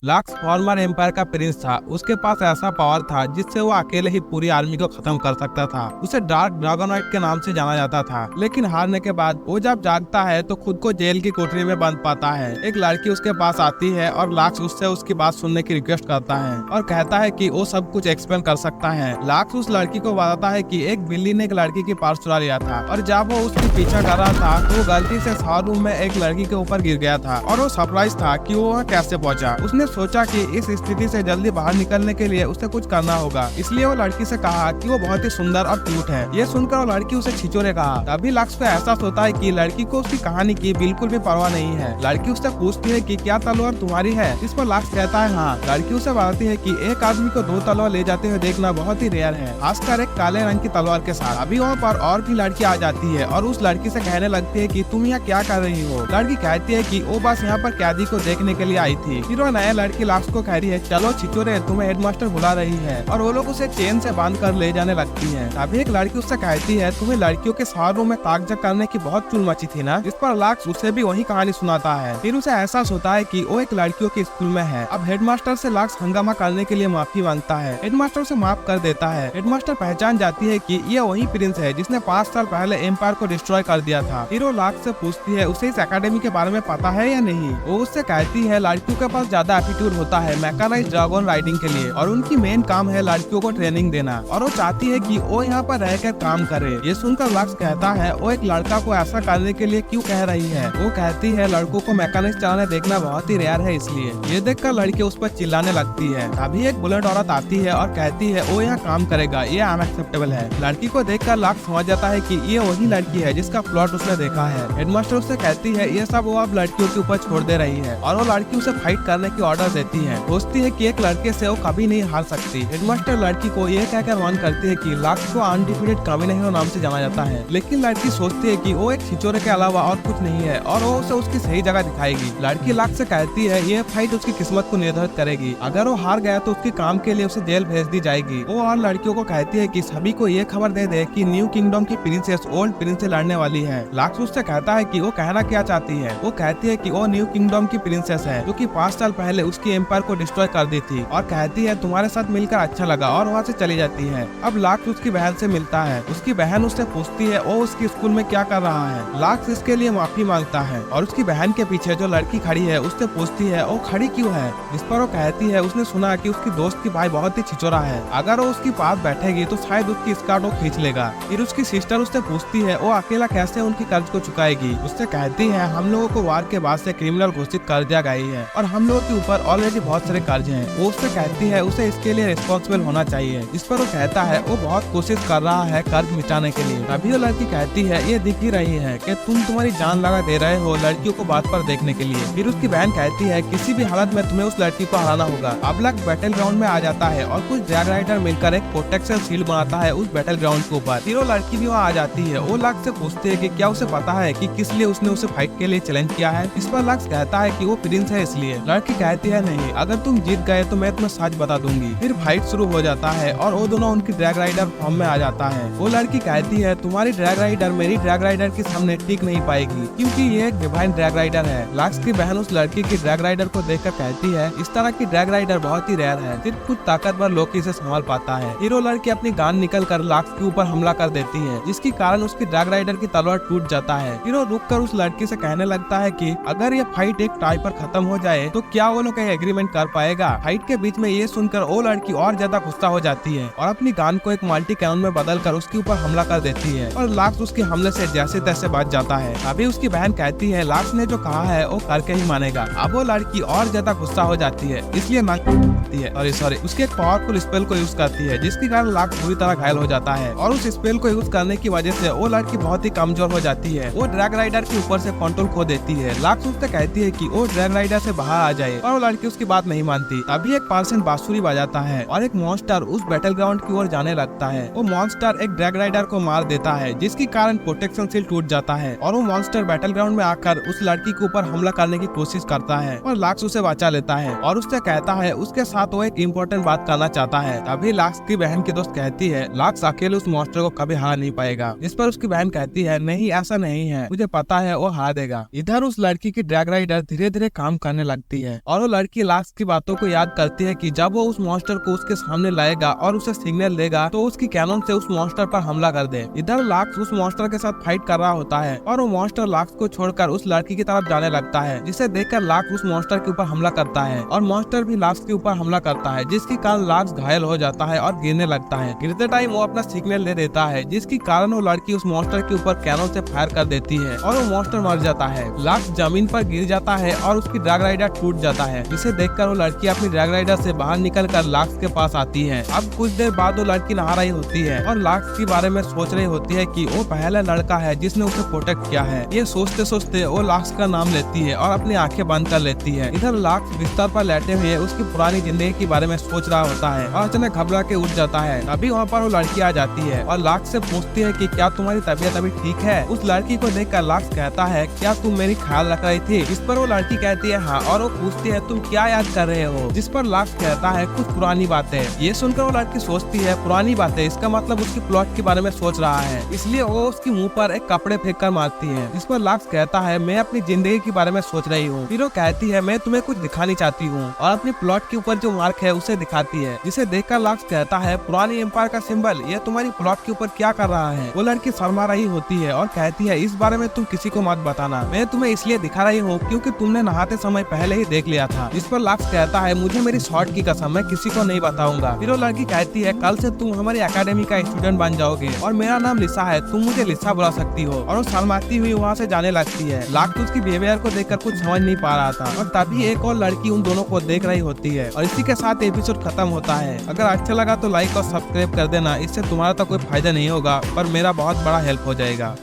Lakhs farmer empire का Prince था। उसके पास ऐसा पावर था जिससे वो अकेले ही पूरी आर्मी को खत्म कर सकता था। उसे डार्क ड्रैगोनाइट के नाम से जाना जाता था। लेकिन हारने के बाद वो जब जागता है तो खुद को जेल की कोठरी में बंद पाता है। एक लड़की उसके पास आती है और लाक्स उससे उसकी बात सुनने की रिक्वेस्ट करता है और कहता है कि वो सब कुछ एक्सप्लेन कर सकता है। लाक्स उस लड़की को बताता है कि एक बिल्ली ने एक लड़की की पर्स चुरा लिया था और जब वो उसकी पीछा कर रहा था तो वो गलती से शॉवर रूम में एक लड़की के ऊपर गिर गया था और वो सरप्राइज था कि वो वहाँ कैसे पहुंचा। उसने सोचा कि इस स्थिति से जल्दी बाहर निकलने के लिए उसे कुछ करना होगा, इसलिए वो लड़की से कहा कि वो बहुत ही सुंदर और क्यूट है। ये सुनकर वो लड़की उसे छिछोरे कहा। तभी लाक्स को एहसास होता है कि लड़की को उसकी कहानी की बिल्कुल भी परवाह नहीं है। लड़की उससे पूछती है कि क्या तलवार तुम्हारी है? इस पर लाक्स कहता है हाँ। लड़की उसे बताती है कि एक आदमी को दो तलवार ले जाते हुए देखना बहुत ही रेयर है, खासकर एक काले रंग की तलवार के साथ। अभी वहाँ पर और भी लड़की आ जाती है और उस लड़की से कहने लगती है कि तुम यहाँ क्या कर रही हो? लड़की कहती है कि वो बस यहाँ पर कैदी को देखने के लिए आई थी। फिर वो नया लड़की लाक्स को कह रही है चलो छिछोरे, तुम्हें हेडमास्टर बुला रही है, और वो लोग उसे चेन से बांध कर ले जाने लगती है। तभी एक लड़की उससे कहती है तुम्हें लड़कियों के शॉवर रूम में ताकझक करने की बहुत चुल मची थी ना? इस पर लाक्स उसे भी वही कहानी सुनाता है। फिर उसे एहसास होता है कि वो एक लड़कियों के स्कूल में है। अब हेडमास्टर से लाक्स हंगामा करने के लिए माफी मांगता है। हेडमास्टर उसे माफ कर देता है। हेडमास्टर पहचान जाती है कि ये वही प्रिंस है जिसने 5 साल पहले एम्पायर को डिस्ट्रॉय कर दिया था। फिर वो लाक्स से पूछती है उसे इस एकेडमी के बारे में पता है या नहीं। वो उससे कहती है लड़कियों के पास ज्यादा एटीट्यूड होता है मैकेनाइज्ड ड्रैगन राइडिंग के लिए और उनकी मेन काम है लड़कियों को ट्रेनिंग देना, और वो चाहती है कि वो यहाँ पर रहकर काम करे। ये सुनकर लाक्स कहता है वो एक लड़का को ऐसा करने के लिए क्यों कह रही है। वो कहती है लड़कों को मैकेनिक चलाने देखना बहुत ही रेयर है, इसलिए। ये देखकर लड़की उस पर चिल्लाने लगती है। तभी एक बुलेट औरत आती है और कहती है वो यहाँ काम करेगा, ये अनएक्सेप्टेबल है। लड़की को देखकर लाक्स समझ जाता है कि ये वही लड़की है जिसका प्लॉट उसने देखा है। हेडमास्टर उससे कहती है ये सब वो अब लड़कियों के ऊपर छोड़ दे रही है, और वो लड़की उसे फाइट करने की ऑर्डर देती है। सोचती है कि एक लड़के से वो कभी नहीं हार सकती। हेडमास्टर लड़की को ये कहकर वार्न करती है कि लाक्स को अनडिफिटेड कमीना हीरो नाम से जाना जाता है, लेकिन लड़की सोचती है कि वो एक छिछोरे के अलावा और कुछ नहीं है और वो उसे उसकी सही जगह दिखाएगी। लड़की लाक्स से कहती है ये फाइट उसकी किस्मत को निर्धारित करेगी। अगर वो हार गया तो उसके काम के लिए उसे जेल भेज दी जाएगी। वो और लड़कियों को कहती है कि सभी को ये खबर दे दे कि न्यू किंगडम की प्रिंसेस ओल्ड प्रिंस से लड़ने वाली है। लाक्स उससे कहता है कि वो कहना क्या चाहती है। वो कहती है कि वो न्यू किंगडम की प्रिंसेस है जो कि 5 साल पहले उसकी एम्पायर को डिस्ट्रॉय कर दी थी, और कहती है तुम्हारे साथ मिलकर अच्छा लगा, और वहाँ से चली जाती है। अब लाक्स उसकी बहन से मिलता है। उसकी बहन उससे पूछती है वो उसकी स्कूल में क्या कर रहा है। लाक्स इसके लिए माफी मांगता है और उसकी बहन के पीछे जो लड़की खड़ी है उससे पूछती है वो खड़ी क्यों है। जिस पर वो कहती है उसने सुना कि उसकी दोस्त की भाई बहुत ही छिछोरा है, अगर वो उसके पास बैठेगी तो शायद उसकी स्कर्ट वो खींच लेगा। फिर उसकी सिस्टर उससे पूछती है वो अकेला कैसे उनकी कर्ज को चुकाएगी। उससे कहती है हम लोगों को वार के बाद से क्रिमिनल घोषित कर दिया गई है और हम लोगों के ऊपर ऑलरेडी बहुत सारे कर्ज हैं। वो उससे कहती है उसे इसके लिए रिस्पॉन्सिबल होना चाहिए। इस पर वो कहता है वो बहुत कोशिश कर रहा है कर्ज मिटाने के लिए। तभी वो लड़की कहती है ये दिख ही रही है कि तुम तुम्हारी जान लगा दे रहे हो लड़कियों को बात पर देखने के लिए। फिर उसकी बहन कहती है किसी भी हालत में तुम्हें उस लड़की को हराना होगा। अब लाक्स बैटल ग्राउंड में आ जाता है और कुछ ड्रैग राइडर मिलकर एक प्रोटेक्शन शील्ड बनाता है उस बैटल ग्राउंड के ऊपर। फिर वो लड़की भी वहाँ आ जाती है। वो लाक्स से पूछती है कि क्या उसे पता है कि किस लिए उसने उसे फाइट के लिए चैलेंज किया है। इस पर लाक्स कहता है कि वो प्रिंस है इसलिए। लड़की कहती है नहीं, अगर तुम जीत गए तो मैं तुम्हें सच बता दूंगी। फिर फाइट शुरू हो जाता है और वो दोनों उनकी ड्रैग राइडर फॉर्म में आ जाता है। वो लड़की कहती है तुम्हारी ड्रैग राइडर मेरी ड्रैग राइडर के सामने टिक नहीं पाएगी क्योंकि ये एक डिवाइन ड्रैग राइडर है। लाक्स की बहन उस लड़की की ड्रैग राइडर को देखकर कहती है इस तरह की ड्रैग राइडर बहुत ही रेयर है, सिर्फ कुछ ताकतवर लोग इसे संभाल पाता है। हीरो लड़की अपनी गान निकल कर लाक्स के ऊपर हमला कर देती है, जिसके कारण उसकी ड्रैग राइडर की तलवार टूट जाता है। हीरो रुक कर उस लड़की से कहने लगता है कि अगर ये फाइट एक टाई पर खत्म हो जाए तो क्या वो लोग एग्रीमेंट कर पाएगा। फाइट के बीच में ये सुनकर वो लड़की और ज्यादा गुस्सा हो जाती है और अपनी गान को एक मल्टी कैनन में बदलकर उसके ऊपर हमला कर देती है और लाक्स उसके हमले से जैसे तैसे बच जाता है। अभी उसकी बहन कहती है लाक्स ने जो कहा है वो करके ही मानेगा। अब वो लड़की और ज्यादा गुस्सा हो जाती है, इसलिए उसके एक पावरफुल स्पेल को यूज करती है, जिसके कारण लाक्स बुरी तरह घायल हो जाता है और उस स्पेल को यूज करने की वजह से वो लड़की बहुत ही कमजोर हो जाती है। वो ड्रैग राइडर के ऊपर से कंट्रोल खो देती है। लाक्स उससे कहती है कि वो ड्रैग राइडर से बाहर आ जाए और वो लड़की उसकी बात नहीं मानती। तभी एक पर्सन बांसुरी बजाता है और एक मॉन्स्टर उस बैटल ग्राउंड की ओर जाने लगता है। वो मॉन्स्टर एक ड्रैग राइडर को मार देता है, जिसके कारण प्रोटेक्शन शील्ड टूट जाता है और वो मॉन्स्टर बैटल ग्राउंड में आकर उस लड़की के ऊपर हमला करने की कोशिश करता है और लाक्स उसे बचा लेता है और उससे कहता है उसके साथ साथ वो एक इम्पोर्टेंट बात करना चाहता है। तभी लाक्स की बहन की दोस्त कहती है लाक्स अकेले उस मॉन्स्टर को कभी हरा नहीं पाएगा। इस पर उसकी बहन कहती है नहीं ऐसा नहीं है, मुझे पता है वो हार देगा। इधर उस लड़की की ड्रैग राइडर धीरे धीरे काम करने लगती है और वो लड़की लाक्स की बातों को याद करती है कि जब वो उस मॉन्स्टर को उसके सामने लाएगा और उसे सिग्नल देगा तो उसकी कैनन से उस मॉन्स्टर पर हमला कर दे। इधर लाक्स उस मॉन्स्टर के साथ फाइट कर रहा होता है और वो मॉन्स्टर लाक्स को छोड़कर उस लड़की की तरफ जाने लगता है, जिसे देखकर लाक्स उस मॉन्स्टर के ऊपर हमला करता है और मॉन्स्टर भी लाक्स के ऊपर हमला करता है, जिसके कारण लाक्स घायल हो जाता है और गिरने लगता है। गिरते टाइम वो अपना सिग्नल दे देता है, जिसके कारण वो लड़की उस मॉन्स्टर के ऊपर कैनन से फायर कर देती है और वो मॉन्स्टर मर जाता है। लाक्स जमीन पर गिर जाता है और उसकी ड्रैग राइडर टूट जाता है, जिसे देखकर वो लड़की अपनी ड्रैग राइडर से बाहर निकल कर लाक्स के पास आती है। अब कुछ देर बाद वो लड़की नहा रही होती है और लाक्स के बारे में सोच रही होती है कि वो पहला लड़का है जिसने उसे प्रोटेक्ट किया है। ये सोचते सोचते वो लाक्स का नाम लेती है और अपनी आंखें बंद कर लेती है। इधर लाक्स बिस्तर पर लेटे हुए उसकी पुरानी जिंदगी के बारे में सोच रहा होता है और अचानक घबरा के उठ जाता है। तभी वहाँ पर वो लड़की आ जाती है और लाक्स से पूछती है कि क्या तुम्हारी तबीयत अभी ठीक है। उस लड़की को देखकर लाक्स कहता है क्या तुम मेरी ख्याल रख रही थी। इस पर वो लड़की कहती है हाँ, और वो पूछती है तुम क्या याद कर रहे हो। जिस पर लाक्स कहता है कुछ पुरानी बातें। ये सुनकर वो लड़की सोचती है पुरानी बातें, इसका मतलब उसकी प्लॉट के बारे में सोच रहा है, इसलिए वो उसकी मुंह पर एक कपड़े फेंक कर मारती है। इस पर लाक्स कहता है मैं अपनी जिंदगी के बारे में सोच रही हूँ। फिर वो कहती है मैं तुम्हें कुछ दिखानी चाहती हूँ और अपनी प्लॉट के ऊपर जो मार्क है उसे दिखाती है, जिसे देखकर लाक्स कहता है पुरानी एम्पायर का सिंबल, ये तुम्हारी प्लॉट के ऊपर क्या कर रहा है। वो लड़की शर्मा रही होती है और कहती है इस बारे में तुम किसी को मत बताना, मैं तुम्हें इसलिए दिखा रही हूँ क्योंकि तुमने नहाते समय पहले ही देख लिया था। इस पर लाक्स कहता है मुझे मेरी शॉट की कसम, मैं किसी को नहीं बताऊंगा। फिर वो लड़की कहती है कल से तुम हमारी एकेडमी का स्टूडेंट बन जाओगे और मेरा नाम लिसा है, तुम मुझे लिसा बुला सकती हो। और वो शर्माती हुई वहाँ से जाने लगती है। लाक्स उसकी बिहेवियर को देखकर कुछ समझ नहीं पा रहा था और तभी एक और लड़की उन दोनों को देख रही होती है और इसी के साथ एपिसोड खत्म होता है। अगर अच्छा लगा तो लाइक और सब्सक्राइब कर देना, इससे तुम्हारा तो कोई फायदा नहीं होगा पर मेरा बहुत बड़ा हेल्प हो जाएगा।